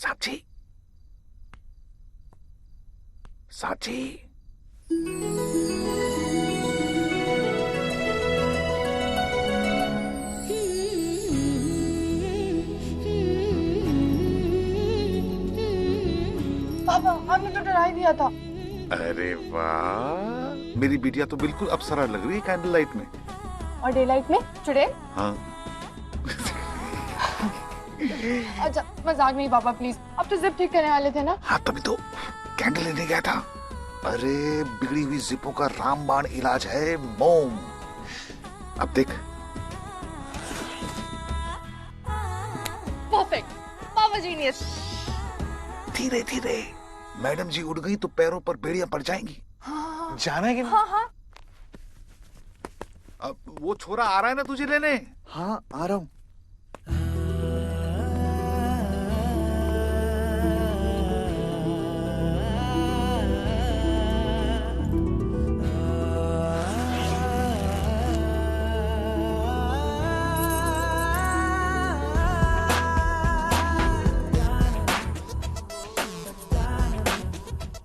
साक्षी, साक्षी। पापा, आपने तो डरा ही दिया था। अरे वाह, मेरी बिटिया तो बिल्कुल अप्सरा लग रही है कैंडल लाइट में। और डे लाइट में चुड़ैल? हाँ। अच्छा मजाक नहीं पापा, प्लीज। अब तो जिप ठीक करने वाले थे ना? हाँ तभी तो कैंडल लेने गया था। अरे बिगड़ी हुई जिपों का रामबाण इलाज है मोम। अब देख। परफेक्ट, पापा जीनियस। धीरे धीरे, मैडम जी उड़ गई तो पैरों पर बेड़ियां पड़ जाएंगी। हाँ जाना है कि नहीं? हाँ हाँ। अब वो छोरा आ रहा है ना तुझे लेने? हाँ आ रहा हूँ।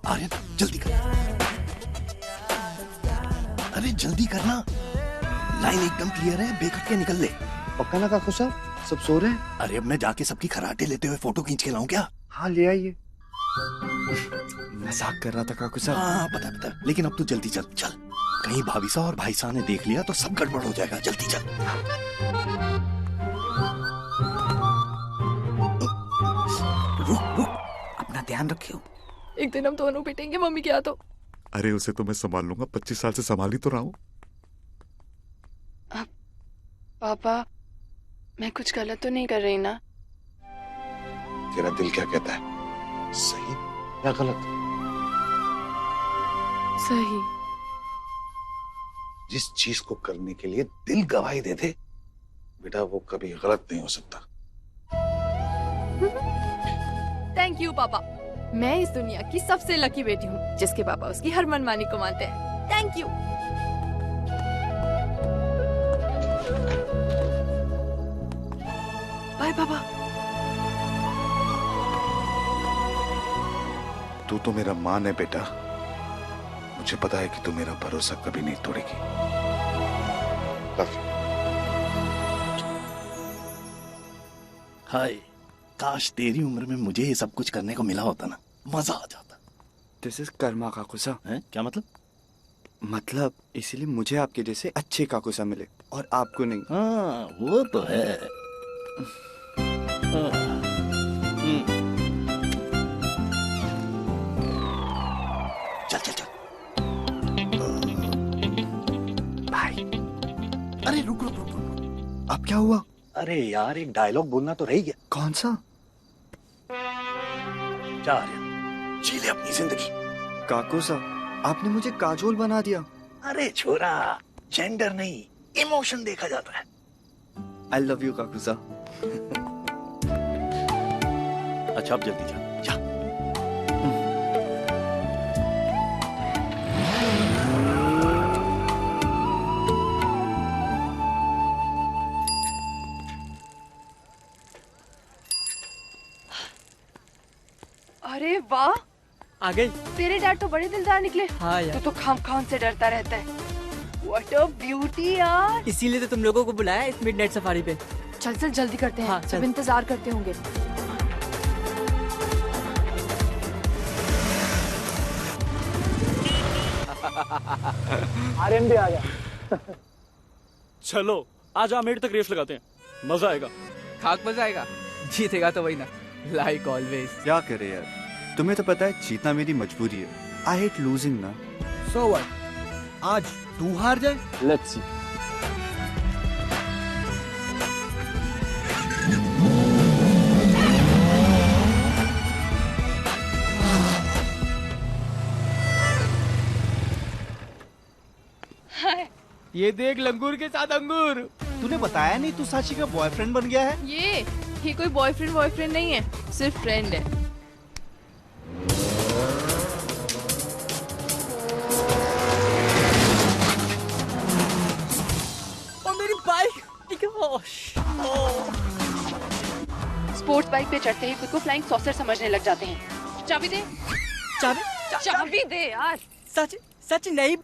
आर्यन जल्दी कर, अरे जल्दी करना, लाइन एकदम क्लियर है, बेखट के निकल ले। पक्का ना काकू साहब, सब सो रहे हैं? अरे अब मैं जाके सबकी खराटे लेते हुए फोटो खींच के लाऊं क्या? हाँ ले आइए। मजाक कर रहा था काकू साहब। हाँ पता पता, लेकिन अब तू जल्दी चल चल, कहीं भाभी साहब और भाई साहब ने देख लिया तो सब गड़बड़ हो जाएगा। जल्दी चल। रुक रुक, अपना ध्यान रखियो। एक दिन हम दोनों पिटेंगे मम्मी क्या तो। अरे उसे तो मैं संभाल लूंगा, 25 साल से संभाल ही तो रहा हूँ। पापा, मैं कुछ गलत तो नहीं कर रही ना? तेरा दिल क्या कहता है, सही या गलत? सही। जिस चीज को करने के लिए दिल गवाही दे दे बेटा, वो कभी गलत नहीं हो सकता। थैंक यू पापा, मैं इस दुनिया की सबसे लकी बेटी हूँ जिसके पापा उसकी हर मनमानी को मानते हैं। Thank you. बाय पापा। तू तो मेरा मान है बेटा, मुझे पता है कि तू मेरा भरोसा कभी नहीं तोड़ेगी। काफी। हाय, काश तेरी उम्र में मुझे ये सब कुछ करने को मिला होता ना, मजा आ जाता। दिस इज कर्मा काकू साहब। है क्या मतलब? मतलब इसीलिए मुझे आपके जैसे अच्छे काकू साहब मिले और आपको नहीं। हाँ वो तो है। चल चल चल भाई। अरे रुक रुक रुक रुक। अब क्या हुआ? अरे यार एक डायलॉग बोलना तो रह गया। कौन सा? जा रहे जी ले अपनी जिंदगी। काकू साहब, आपने मुझे काजोल बना दिया। अरे छोरा, जेंडर नहीं इमोशन देखा जाता है। आई लव यू काकू साहब। अच्छा अब जल्दी जा जा। अरे वाह, आ गई। तेरे डैड तो बड़े दिलदार निकले। हाँ यार, तू तो खाम से डरता रहता है। What a beauty यार। इसीलिए तो तुम लोगों को बुलाया इस मिडनाइट सफारी पे। चल चल जल्दी करते हैं। हाँ, सब चल। इंतजार करते होंगे। आर्यन भी आ गया। चलो आज आमेर तक रेस लगाते हैं, मजा आएगा। खाक मजा आएगा, जीतेगा तो वही ना, लाइक ऑलवेज। क्या करे यार, तुम्हें तो पता है जीतना मेरी मजबूरी है। आई हेट लूजिंग ना। सो व्हाट, आज तू हार जाए? Let's see. ये देख लंगूर के साथ अंगूर। तूने बताया नहीं तू साक्षी का बॉयफ्रेंड बन गया है? ये कोई बॉयफ्रेंड नहीं है, सिर्फ फ्रेंड है। और मेरी बाइक। स्पोर्ट्स बाइक पे चढ़ते ही खुद को फ्लाइंग सॉसर समझने लग जाते हैं। चाबी दे। चाबी दे यार। सच नहीं।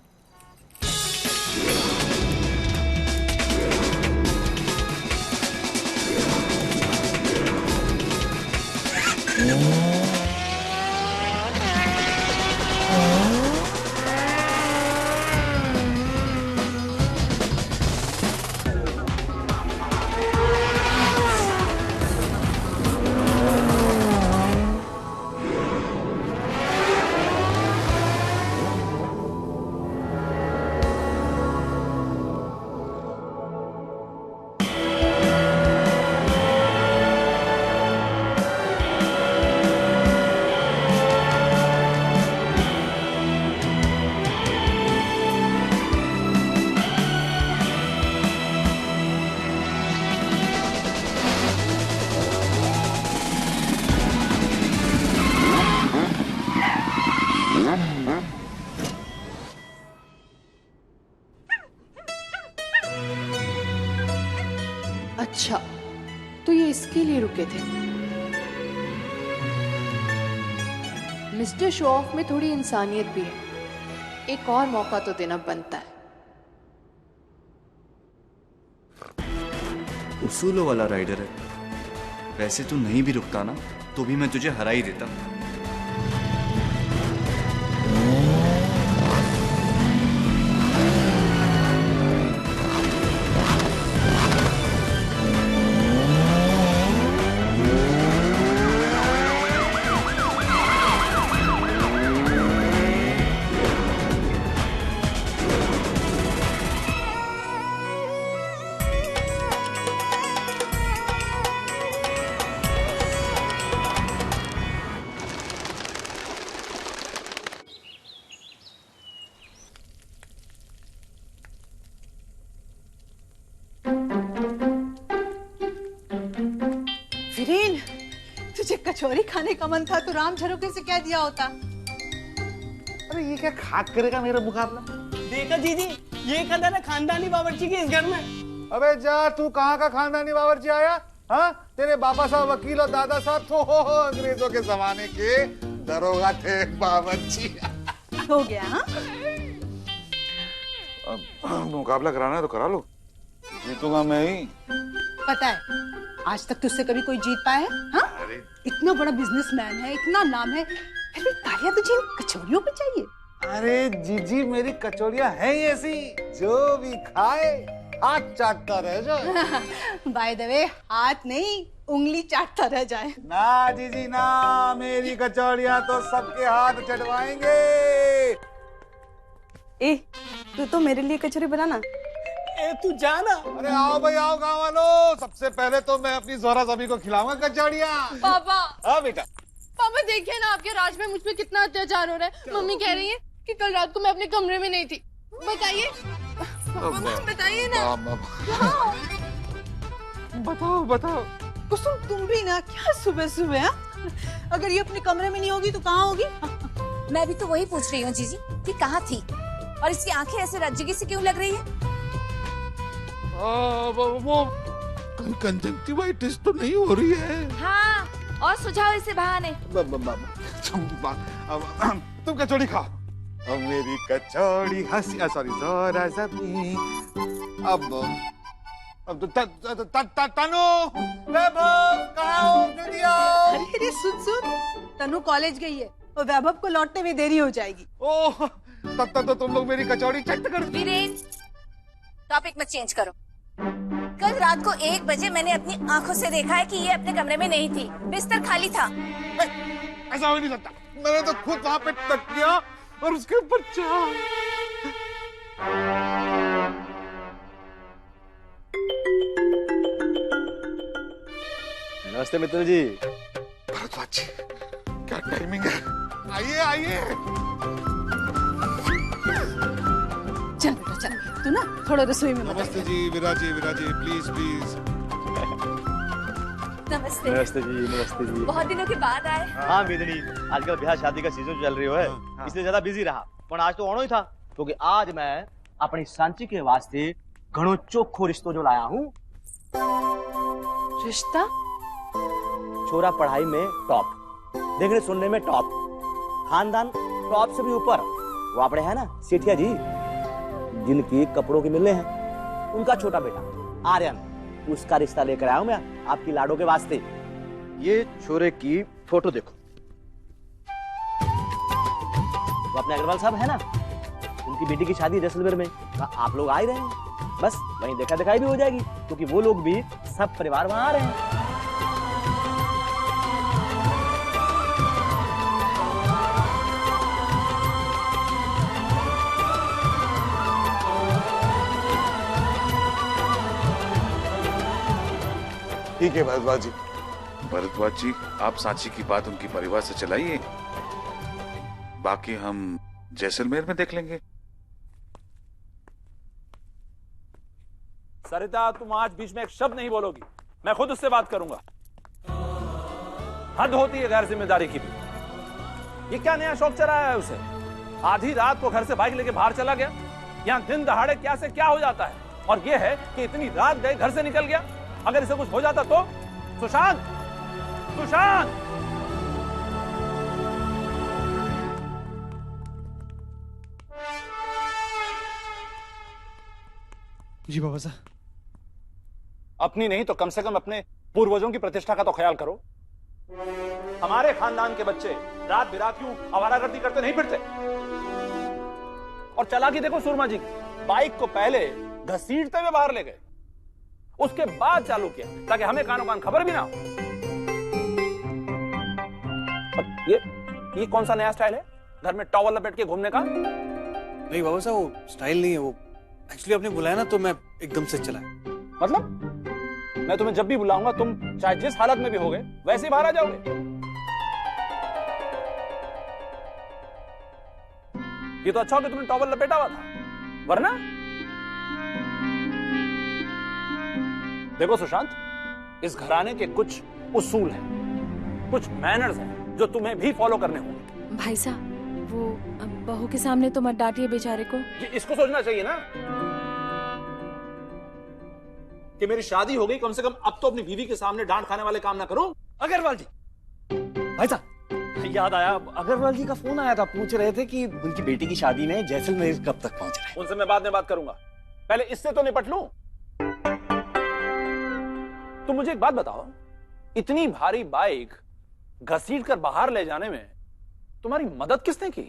अच्छा, तो ये इसके लिए रुके थे। मिस्टर शो ऑफ में थोड़ी इंसानियत भी है, एक और मौका तो देना बनता है। उसूलों वाला राइडर है। वैसे तू नहीं भी रुकता ना तो भी मैं तुझे हरा ही देता। वीरेन, तुझे कचौरी खाने का मन था तो राम झरोके से कह दिया होता। अरे ये क्या खाक करेगा मेरा मुकाबला? देखा जीजी, ये कदर है खानदानी बावर्ची की इस घर में। अबे जा, तू कहाँ का खानदानी बावर्ची आया? हाँ, तेरे बाबा साहब वकील और दादा साहब तो अंग्रेजों के जमाने के दरोगा थे बावर्ची। हो गया हाँ? मुकाबला कराना है तो करा लो, जीतूंगा मैं ही। पता है, आज तक तुझसे कभी कोई जीत पाया है? हाँ? इतना बड़ा बिजनेसमैन है, इतना नाम है, फिर भी तालियां तुझे इन कचौरियों पे चाहिए। अरे जीजी, मेरी कचौड़ियां हैं ही ऐसी, जो भी खाए हाथ चाटता रह जाए। बाय द वे, हाथ नहीं उंगली चाटता रह जाए। ना जीजी ना, मेरी कचौड़ियां तो सबके हाथ चटवाएंगे। ए, तू तो मेरे लिए कचौरी बनाना। ए तू जाना। अरे आओ भाई आओ गाँव वालों, सबसे पहले तो मैं अपनी जोहरा सभी को खिलाऊंगा कचौड़ियां। पापा, हाँ बेटा। पापा देखिए ना, आपके राज में मुझ पे कितना अत्याचार हो रहा है। मम्मी कह रही है कि कल रात को मैं अपने कमरे में नहीं थी। बताइए बताइए ना। बताओ बताओ। कुसुम, तुम भी ना क्या सुबह सुबह। अगर ये अपने कमरे में नहीं होगी तो कहाँ होगी? मैं भी तो वही पूछ रही हूँ जीजी कि कहाँ थी, और इसकी आंखें ऐसे रज्जिगी से क्यों लग रही है? वो कंजंक्टिवाइटिस तो नहीं हो रही है? हाँ, और सुझाव इसे बहाने। तुम कचौड़ी खाओ। अब मेरी कचौड़ी हंसी, सॉरी जोरा सभी। अब तनु, वैभव कहाँ हो? जल्दी आओ। अरे सुन, तनु कॉलेज गई है और वैभव को लौटने में देरी हो जाएगी। ओह, तब तक तो तुम लोग मेरी कचौड़ी चट कर। वीरेन, टॉपिक मत चेंज करो। कल रात को 1 बजे मैंने अपनी आंखों से देखा है कि ये अपने कमरे में नहीं थी, बिस्तर खाली था। ऐसा हो नहीं सकता, मैंने तो खुद वहाँ पे टक किया और उसके ऊपर चाह। नमस्ते मित्र जी। भरद्वाज जी, क्या टाइमिंग है? आइए आइए। चल बेटा चल, तू ना थोड़ा रसोई में। नमस्ते जी, विराजे प्लीज प्लीज। नमस्ते। नमस्ते जी, नमस्ते जी। बहुत दिनों के बाद आए। हाँ मिदनी, आजकल ब्याह शादी का सीजन चल रही है, इसलिए ज्यादा बिजी रहा। पर आज तो ओणो ही था, क्योंकि आज मैं अपनी सांची के वास्ते घणो चोखो रिश्तो जो लाया हूँ। रिश्ता? छोरा पढ़ाई में टॉप, देखने सुनने में टॉप, खानदान टॉप से भी ऊपर। वो अपने है ना सेठिया जी, जिनकी कपड़ों के मिलने हैं, उनका छोटा बेटा आर्यन, उसका रिश्ता लेकर आया हूं मैं आपकी लाडो के वास्ते। ये छोरे की फोटो देखो, वो अपने अग्रवाल साहब है ना, उनकी बेटी की शादी जैसलमेर में, आप लोग आ ही रहे हैं, बस वहीं देखा दिखाई भी हो जाएगी, क्योंकि वो लोग भी सब परिवार वहां आ रहे हैं। ठीक है भारद्वाज जी। भरद्वाज जी, आप सांची की बात उनके परिवार से चलाइए, बाकी हम जैसलमेर में देख लेंगे। सरिता, तुम आज बीच में एक शब्द नहीं बोलोगी, मैं खुद उससे बात करूंगा। हद होती है गैर जिम्मेदारी की भी। ये क्या नया शौक चलाया है उसे? आधी रात को घर से बाइक लेके बाहर चला गया, यहाँ दिन दहाड़े क्या से क्या हो जाता है, और ये है कि इतनी रात गए घर से निकल गया। अगर इसे कुछ हो जाता तो? सुशांत, सुशांत! जी बाबा साहब। अपनी नहीं तो कम से कम अपने पूर्वजों की प्रतिष्ठा का तो ख्याल करो। हमारे खानदान के बच्चे रात बिरात क्यों आवारागर्दी करते नहीं फिरते? और चालाकी देखो सुरमा जी, बाइक को पहले घसीटते हुए बाहर ले गए, उसके बाद चालू किया ताकि हमें कानों कान खबर भी ना हो। ये कौन सा नया स्टाइल है घर में टॉवल लपेट के घूमने का? नहीं बाबा साहब, वो स्टाइल नहीं है, वो एक्चुअली आपने बुलाया ना तो मैं एकदम से चला। मतलब मैं तुम्हें जब भी बुलाऊंगा तुम चाहे जिस हालत में भी होगे वैसे ही बाहर आ जाओगे? ये तो अच्छा हो कि तुमने टॉवल लपेटा हुआ था, वरना देखो सुशांत, इस घराने के कुछ उसूल हैं, कुछ मैनर्स हैं जो तुम्हें भी फॉलो करने होंगे। भाई साहब, वो बहू के सामने तो मत डांटिए बेचारे को। इसको सोचना चाहिए ना कि मेरी शादी हो गई, कम से कम अब तो अपनी बीवी के सामने डांट खाने वाले काम ना करो। अग्रवाल जी, भाई साहब याद आया, अग्रवाल जी का फोन आया था, पूछ रहे थे कि उनकी बेटी की शादी में जैसलमेर कब तक पहुंच रहे हैं। उनसे मैं बाद में बात करूंगा, पहले इससे तो निपट लूं। तुम मुझे एक बात बताओ, इतनी भारी बाइक घसीट कर बाहर ले जाने में तुम्हारी मदद किसने की?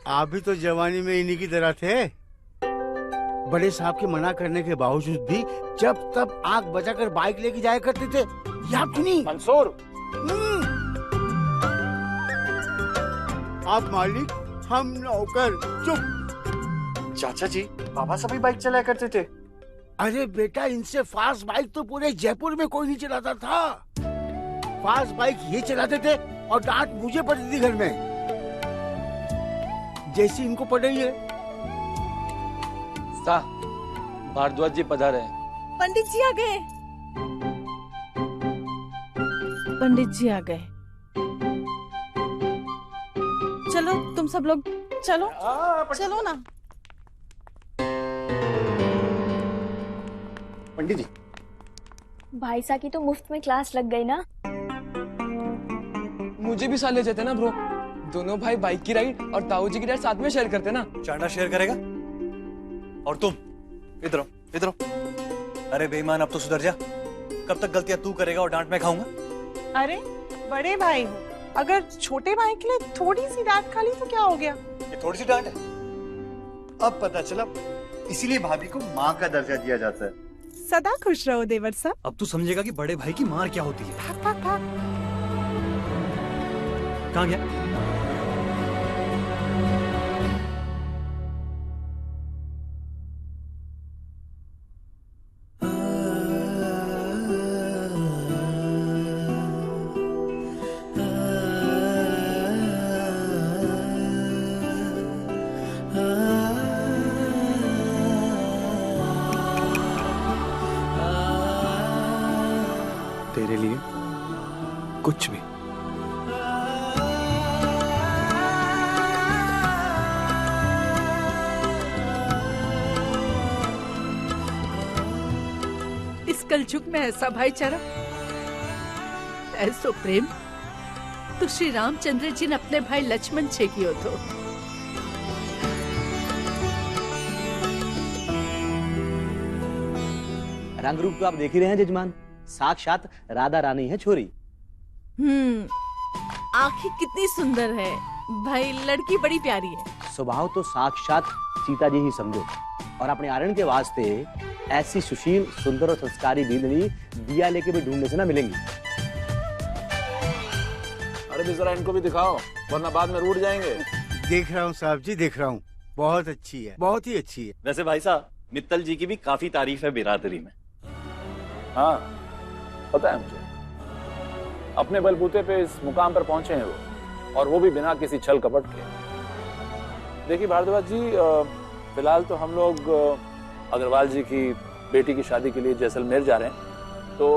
आप भी तो जवानी में इन्हीं की तरह थे। बड़े साहब के मना करने के बावजूद भी जब तब आग बचाकर बाइक लेके जाया करते थे, याद नहीं? मंसूर, आप मालिक, हम नौकर। चुप। चाचा जी, बाबा साहब भी बाइक चलाया करते थे। अरे बेटा, इनसे फास्ट बाइक तो पूरे जयपुर में कोई नहीं चलाता था। फास्ट बाइक ये चलाते थे और डांट मुझे पड़ती थी घर में, जैसी इनको पड़ रही है। भारद्वाज जी पधारे। पंडित जी आ गए। पंडित जी आ गए। चलो तुम सब लोग चलो, चलो ना। पंडित जी, भाई साहब की तो मुफ्त में क्लास लग गई ना। मुझे भी साथ ले जाते ना ब्रो, दोनों भाई बाइक की राइड और ताऊ जी की राइड साथ में शेयर करते ना। चांदा शेयर करेगा और तुम इधर आओ, इधर आओ। अरे बेईमान, अब तो सुधर जा। कब तक गलतियां तू करेगा और डांट मैं खाऊंगा? अरे बड़े भाई हो, अगर छोटे भाई के लिए थोड़ी सी डांट खा ली तो क्या हो गया? ये थोड़ी सी डांट है? अब पता चला, इसीलिए भाभी को माँ का दर्जा दिया जाता है। सदा खुश रहो देवर साहब। अब तू समझेगा कि बड़े भाई की मार क्या होती है। भाग भाग भाग। कहाँ गया? तेरे लिए कुछ भी। कलयुग में ऐसा भाईचारा, ऐसो प्रेम तो श्री रामचंद्र जी ने अपने भाई लक्ष्मण से कियो तो। रंग रूप तो आप देख ही रहे हैं जजमान, साक्षात राधा रानी है छोरी। आंखें कितनी सुंदर है भाई, लड़की बड़ी प्यारी है। स्वभाव तो साक्षात सीता जी ही समझो, और अपने आर्यन के वास्ते ऐसी सुशील, सुंदर और संस्कारी बींदनी दिया लेके भी ढूंढने से ना मिलेंगी। अरे भी जरा इनको भी दिखाओ, वरना बाद में रूठ जाएंगे। देख रहा हूँ साहब जी, देख रहा हूँ। बहुत अच्छी है, बहुत ही अच्छी है। वैसे भाई साहब, मित्तल जी की भी काफी तारीफ है बिरादरी में। हाँ पता है मुझे, अपने बलबूते पे इस मुकाम पर पहुंचे हैं वो, और वो भी बिना किसी छल कपट के। देखिए भारद्वाज जी, फिलहाल तो हम लोग अग्रवाल जी की बेटी की शादी के लिए जैसलमेर जा रहे हैं, तो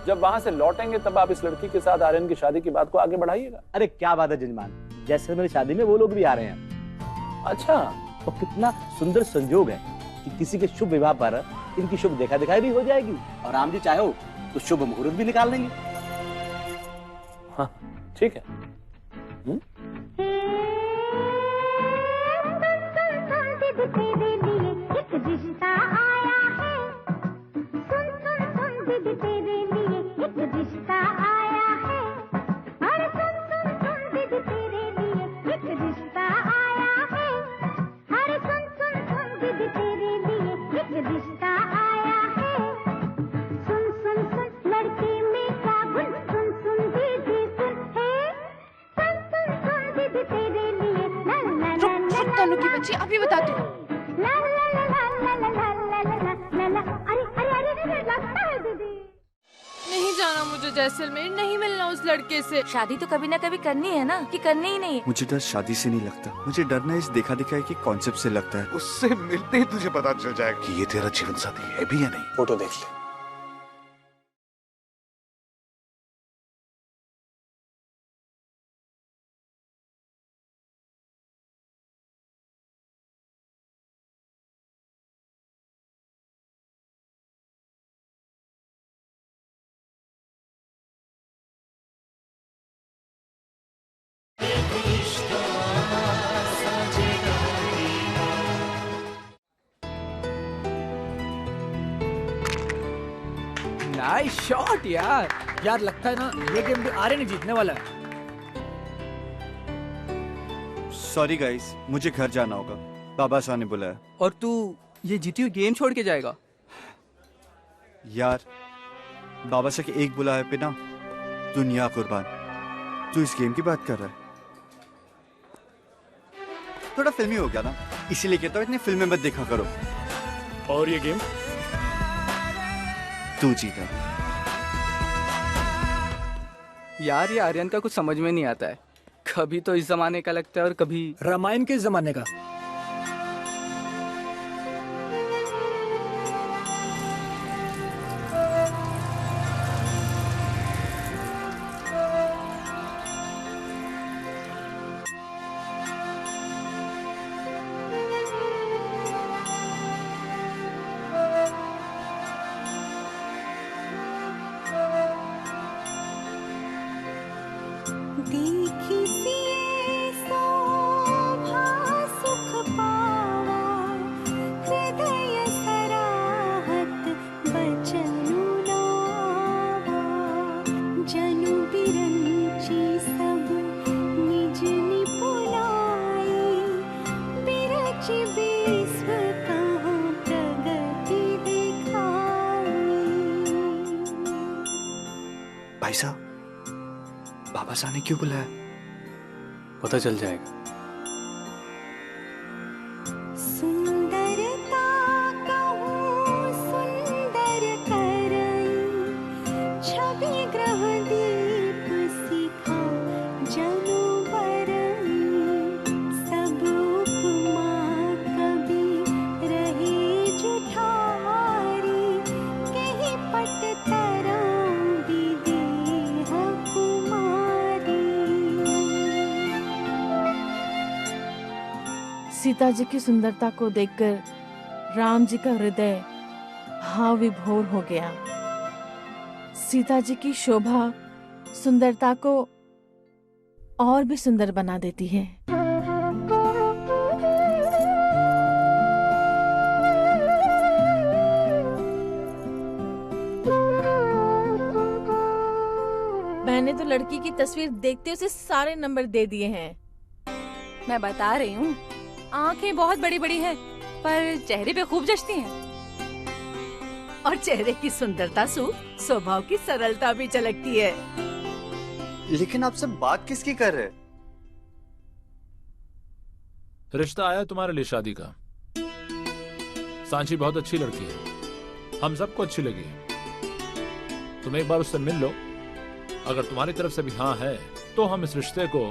जब वहां से लौटेंगे तब आप इस लड़की के साथ आर्यन की शादी की बात को आगे बढ़ाइएगा। अरे क्या बात है जजमान, जैसलमेर शादी में वो लोग भी आ रहे हैं। अच्छा, तो कितना सुंदर संजोग है कि किसी के शुभ विवाह पर इनकी शुभ देखा दिखाई भी हो जाएगी, और राम जी चाहो तो शुभ मुहूर्त भी निकाल लेंगे। हाँ ठीक है। तनु की बच्ची अभी बताती हूँ। नहीं जाना मुझे जैसलमेर, नहीं मिलना उस लड़के से। शादी तो कभी ना कभी करनी है ना, कि करनी ही नहीं है। मुझे डर शादी से नहीं लगता, मुझे डर ना इस देखा दिखाई के कॉन्सेप्ट से लगता है। उससे मिलते ही तुझे पता चल जाएगा कि ये तेरा जीवन साथी है भी या नहीं। फोटो देख ले। नाइस शॉट यार। यार लगता है ना ये गेम भी आर्यन ही जीतने वाला है। सॉरी गाइस, मुझे घर जाना होगा, बाबा साहब ने बुलाया। और तू ये जीती हुई गेम छोड़ के जाएगा? यार बाबा साहब के एक बुलाए पे ना दुनिया कुर्बान। तू इस गेम की बात कर रहा है? थोड़ा फिल्मी हो गया ना, इसीलिए कहता हूँ इतनी फिल्में मत देखा करो। और ये गेम तू जीता। यार ये आर्यन का कुछ समझ में नहीं आता है, कभी तो इस जमाने का लगता है और कभी रामायण के जमाने का। भाई साहब, बाबा साहब ने क्यों बुलाया? पता चल जाएगा। सुंदरता कहूँ सुंदर करई, छवि ग्रह दीप सिखा जनु बरई, सब उपमा कभी रही जुठारी, कहीं पट तरम विदेह कुमारी। सीता जी की सुंदरता को देखकर राम जी का हृदय भाव विभोर हो गया। सीता जी की शोभा सुंदरता को और भी सुंदर बना देती है। मैंने तो लड़की की तस्वीर देखते उसे सारे नंबर दे दिए हैं। मैं बता रही हूँ, आंखें बहुत बड़ी बड़ी हैं, पर चेहरे पे खूब जचती हैं। और चेहरे की सुंदरता से स्वभाव की सरलता भी झलकती है। लेकिन आप सब बात किसकी कर रहे हैं? रिश्ता आया तुम्हारे लिए शादी का। सांची बहुत अच्छी लड़की है, हम सबको अच्छी लगी है। तुम एक बार उससे मिल लो, अगर तुम्हारी तरफ से भी हाँ है तो हम इस रिश्ते को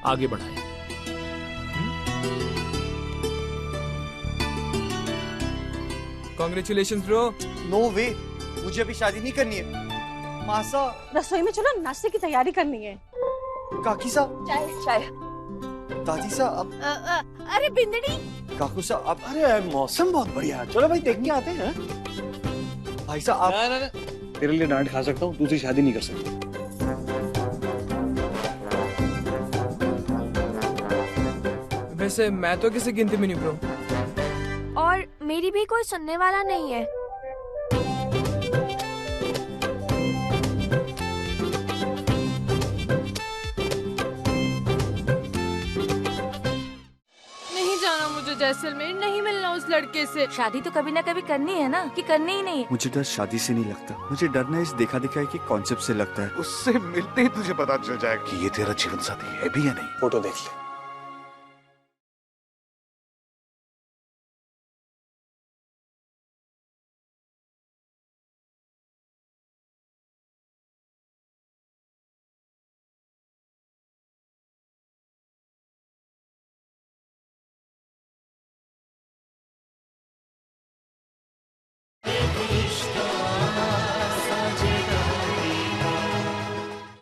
आगे बढ़ाएं। Congratulations bro. नो वे, मुझे अभी शादी नहीं करनी है। मासा, रसोई में चलो, नाश्ते की तैयारी करनी है। काकी साहब, चाय चाय। दादी साहब, अरे बिंदड़ी, काकू साहब, अरे मौसम बहुत बढ़िया है, चलो भाई देख के आते हैं। भाई साहब आप ना, तेरे लिए डांट खा सकता हूँ, दूसरी शादी नहीं कर सकता। वैसे मैं तो किसी गिनती में नहीं ब्रो। और मेरी भी कोई सुनने वाला नहीं है। नहीं जाना मुझे जैसलमेर, नहीं मिलना उस लड़के से। शादी तो कभी ना कभी करनी है ना, कि करनी ही नहीं है। मुझे डर शादी से नहीं लगता, मुझे डर ना इस देखा दिखाई के कॉन्सेप्ट से लगता है। उससे मिलते ही तुझे पता चल जाएगा कि ये तेरा जीवन साथी है भी या नहीं। फोटो देख ले।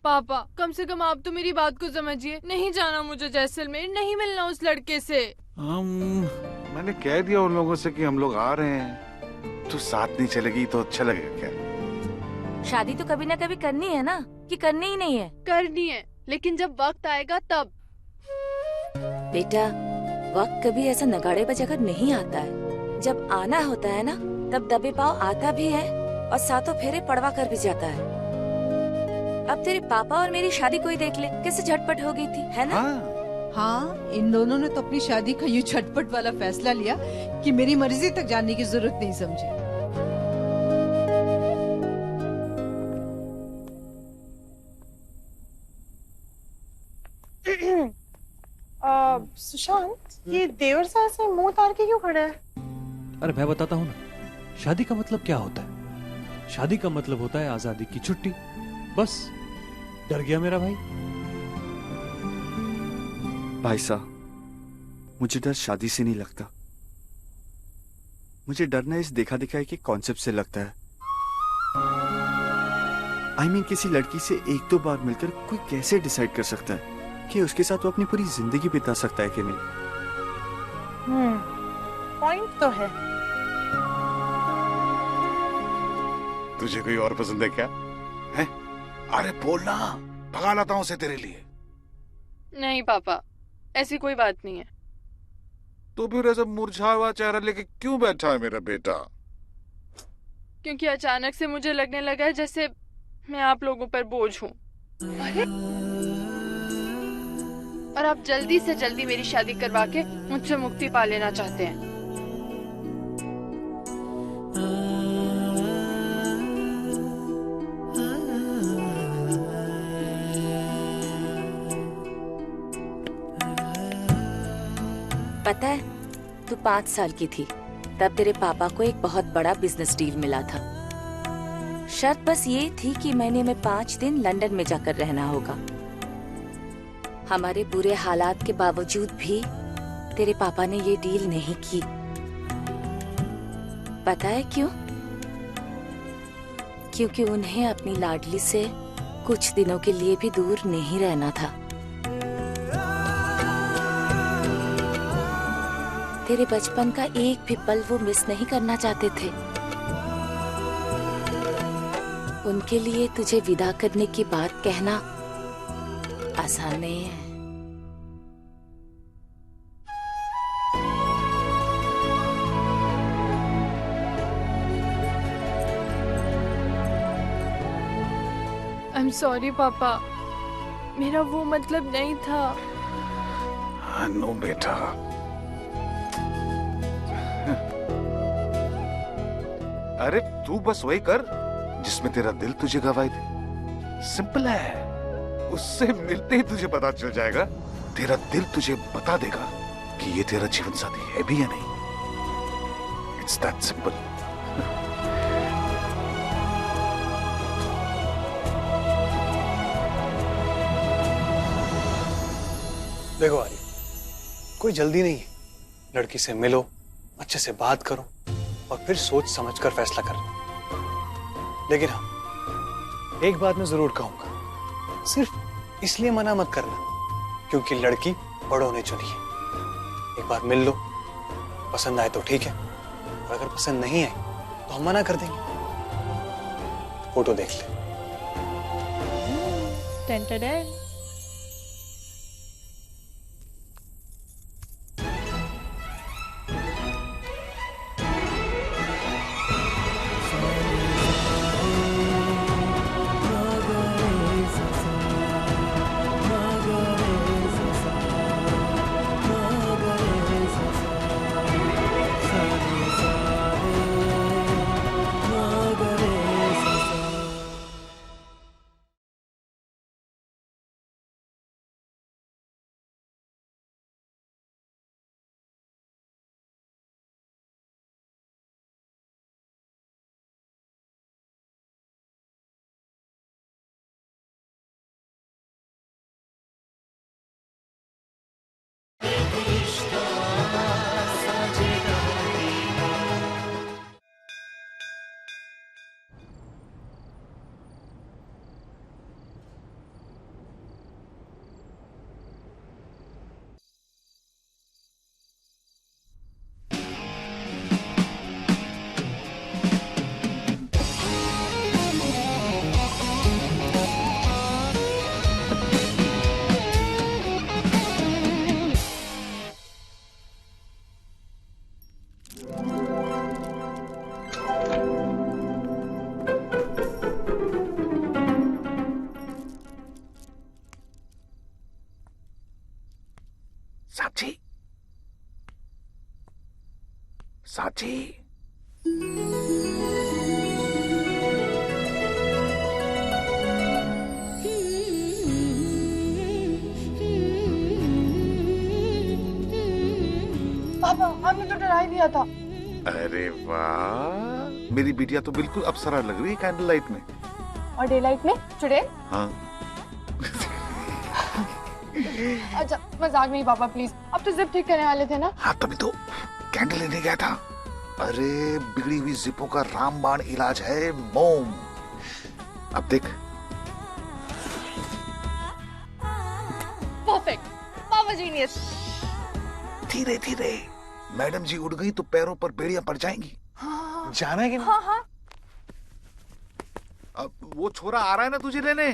पापा, कम से कम आप तो मेरी बात को समझिए। नहीं जाना मुझे जैसलमेर, नहीं मिलना उस लड़के से। मैंने कह दिया उन लोगों से कि हम लोग आ रहे हैं। तू साथ नहीं चलेगी तो अच्छा लगेगा क्या? शादी तो कभी ना कभी करनी है ना, कि करनी ही नहीं है। करनी है, लेकिन जब वक्त आएगा तब। बेटा, वक्त कभी ऐसा नगाड़े बजाकर नहीं आता है। जब आना होता है ना, तब दबे पाँव आता भी है और सातों फेरे पड़वा कर भी जाता है। अब तेरे पापा और मेरी शादी कोई देख ले, कैसे झटपट हो गई थी, है ना? हाँ, इन दोनों ने तो अपनी शादी का यूं झटपट वाला फैसला लिया कि मेरी मर्जी तक जानने की जरूरत नहीं समझे। सुशांत, ये देवर सास से मुंह तार के क्यों खड़ा है? अरे मैं बताता हूँ ना, शादी का मतलब क्या होता है? शादी का मतलब होता है आजादी की छुट्टी। बस, डर गया मेरा भाई। भाई साहब, मुझे डर शादी से नहीं लगता, मुझे डर ना इस देखा दिखाई के कॉन्सेप्ट से लगता है। I mean, किसी लड़की से एक दो बार मिलकर कोई कैसे डिसाइड कर सकता है कि उसके साथ वो अपनी पूरी जिंदगी बिता सकता है कि नहीं? पॉइंट तो है। तुझे कोई और पसंद है क्या? है? अरे बोलना, भगा लाता हूँ उसे तेरे लिए। नहीं पापा, ऐसी कोई बात नहीं है। तो फिर ऐसा मुरझा हुआ चेहरा लेके क्यों बैठा है मेरा बेटा? क्योंकि अचानक से मुझे लगने लगा है जैसे मैं आप लोगों पर बोझ हूँ। और आप जल्दी से जल्दी मेरी शादी करवा के मुझसे मुक्ति पा लेना चाहते हैं। पता है, तू 5 साल की थी तब तेरे पापा को एक बहुत बड़ा बिजनेस डील मिला था। शर्त बस ये थी कि महीने में 5 दिन लंदन में जाकर रहना होगा। हमारे बुरे हालात के बावजूद भी तेरे पापा ने ये डील नहीं की। पता है क्यों? क्योंकि उन्हें अपनी लाडली से कुछ दिनों के लिए भी दूर नहीं रहना था। तेरे बचपन का एक भी पल वो मिस नहीं करना चाहते थे। उनके लिए तुझे विदा करने की बात कहना आसान नहीं है। I'm sorry पापा, मेरा वो मतलब नहीं था। नो बेटा, अरे तू बस वही कर जिसमें तेरा दिल तुझे गवाए दे। सिंपल है, उससे मिलते ही तुझे पता चल जाएगा। तेरा दिल तुझे बता देगा कि ये तेरा जीवन साथी है भी या नहीं। It's that simple. देखो आर्य, कोई जल्दी नहीं है। लड़की से मिलो, अच्छे से बात करो और फिर सोच समझ कर फैसला करना। लेकिन हाँ, एक बात मैं जरूर कहूंगा, सिर्फ इसलिए मना मत करना क्योंकि लड़की बड़ों ने चुनी है। एक बार मिल लो, पसंद आए तो ठीक है, और अगर पसंद नहीं आए तो हम मना कर देंगे। फोटो देख ले। साक्षी, साक्षी, पापा, आपने तो डरा ही दिया था। अरे वाह, मेरी बिटिया तो बिल्कुल अप्सरा लग रही है कैंडल लाइट में। और डे लाइट में चुड़ैल? हाँ। अच्छा मजाक नहीं पापा, प्लीज। अब तो जिप ठीक करने वाले थे ना? हाँ तभी तो कैंडल लेने गया था। अरे बिगड़ी हुई जिपों का रामबाण इलाज है मोम। अब देख। परफेक्ट, पापा जीनियस। धीरे धीरे, मैडम जी उड़ गई तो पैरों पर बेड़ियां पड़ जाएंगी। जाना है कि नहीं? हाँ हाँ। अब वो छोरा आ रहा है ना तुझे लेने।